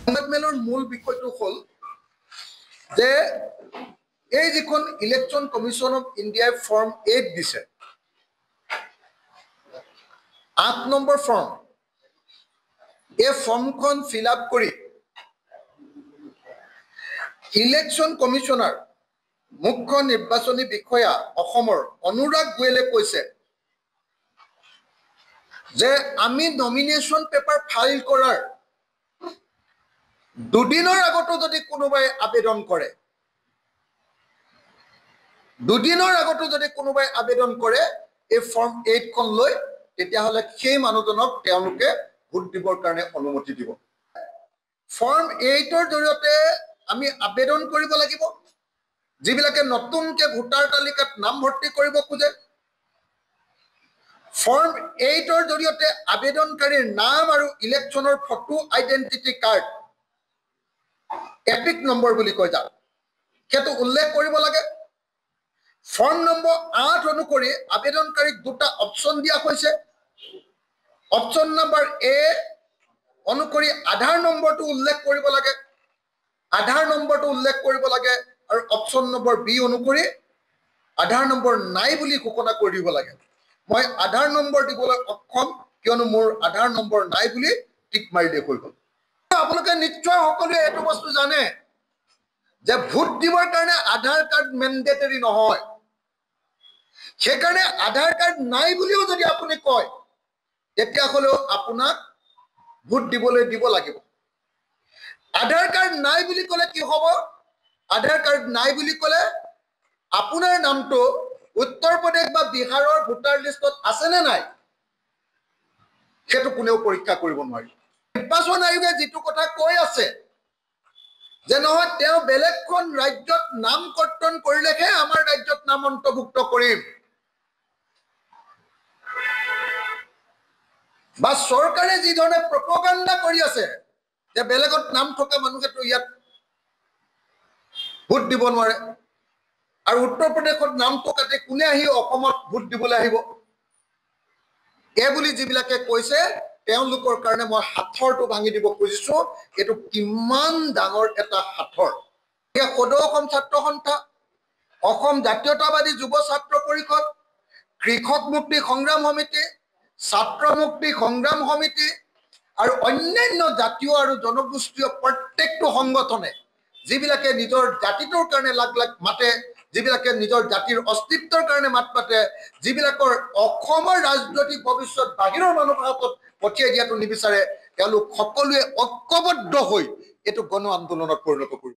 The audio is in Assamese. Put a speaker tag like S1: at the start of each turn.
S1: সংবাদমেলৰ মূল বিষয়টো হ'ল যে এই যিখন ইলেকশ্যন কমিশ্যন অফ ইণ্ডিয়াই ফৰ্ম 8 দিছে, 8 নম্বৰ ফৰ্ম, এই ফৰ্মখন ফিল আপ কৰি ইলেকশ্যন কমিশ্যনাৰ মুখ্য নিৰ্বাচনী বিষয়া অসমৰ অনুৰাগ গোয়েলে কৈছে যে আমি নমিনেশ্যন পেপাৰ ফাইল কৰাৰ দুদিনৰ আগতো যদি কোনোবাই আবেদন কৰে, এই ফৰ্ম 8 খন লৈ, তেতিয়াহ'লে সেই মানুহজনক তেওঁলোকে ভোট দিবৰ কাৰণে অনুমতি দিব। ফৰ্ম 8ৰ জৰিয়তে আমি আবেদন কৰিব লাগিব যিবিলাকে নতুনকে ভোটাৰ তালিকাত নাম ভৰ্তি কৰিব খোজে। ফৰ্ম 8ৰ জৰিয়তে আবেদনকাৰীৰ নাম আৰু ইলেকশ্যনৰ photo identity card, EPIC number বুলি কয় যাক, সেইটো উল্লেখ কৰিব লাগে। ফৰ্ম নম্বৰ 8 অনুসৰি আবেদনকাৰীক দুটা অপশ্যন দিয়া হৈছে। অপশ্যন নম্বৰ এ অনুসৰি আধাৰ নম্বৰটো উল্লেখ কৰিব লাগে, আৰু অপশ্যন নম্বৰ বি অনুসৰি আধাৰ নম্বৰ নাই বুলি ঘোষণা কৰি দিব লাগে। মই আধাৰ নম্বৰ দিবলৈ অক্ষম কিয়নো মোৰ আধাৰ নম্বৰ নাই বুলি টিক মাৰি দিয়া হৈ গ'ল। আপোনালোকে নিশ্চয় সকলোৱে এইটো বস্তু জানে যে ভোট দিবৰ কাৰণে আধাৰ কাৰ্ড মেণ্ডেটৰী নহয়। সেইকাৰণে আধাৰ কাৰ্ড নাই বুলিও যদি আপুনি কয়, তেতিয়াহ'লেও আপোনাক ভোট দিবলৈ দিব লাগিব। আধাৰ কাৰ্ড নাই বুলি ক'লে কি হ'ব? আধাৰ কাৰ্ড নাই বুলি ক'লে আপোনাৰ নামটো উত্তৰ প্ৰদেশ বা বিহাৰৰ ভোটাৰ লিষ্টত আছে নে নাই সেইটো কোনেও পৰীক্ষা কৰিব নোৱাৰি। নিৰ্বাচন আয়োগে যিটো কথা কৈ আছে যে নহয় তেওঁ বেলেগখন ৰাজ্যত নাম কৰ্তন কৰিলেহে আমাৰ ৰাজ্যত নাম অন্তৰ্ভুক্ত কৰিম, বা চৰকাৰে যি ধৰণে প্ৰপগাণ্ডা কৰি আছে যে বেলেগত নাম থকা মানুহেতো ইয়াত ভোট দিব নোৱাৰে, আৰু উত্তৰ প্ৰদেশত নামটো কাটি কোনে আহি অসমত ভোট দিবলৈ আহিব, এই বুলি যিবিলাকে কৈছে তেওঁলোকৰ কাৰণে মই হাথৰটো ভাঙি দিব খুজিছো। এইটো কিমান ডাঙৰ এটা হাথৰ। সদৌ অসম ছাত্ৰ সন্থা, অসম জাতীয়তাবাদী যুৱ ছাত্ৰ পৰিষদ, কৃষক মুক্তি সংগ্ৰাম সমিতি, ছাত্ৰ মুক্তি সংগ্ৰাম সমিতি আৰু অন্যান্য জাতীয় আৰু জনগোষ্ঠীয় প্ৰত্যেকটো সংগঠনে যিবিলাকে নিজৰ জাতিটোৰ কাৰণে লাগ লাগ মাতে, যিবিলাকে নিজৰ জাতিৰ অস্তিত্বৰ কাৰণে মাত পাতে, যিবিলাকৰ অসমৰ ৰাজনৈতিক ভৱিষ্যত বাহিৰৰ মানুহৰ হাতত পঠিয়াই দিয়াটো নিবিচাৰে, তেওঁলোক সকলোৱে ঐক্যবদ্ধ হৈ এইটো গণ আন্দোলনত পৰিণত কৰিব।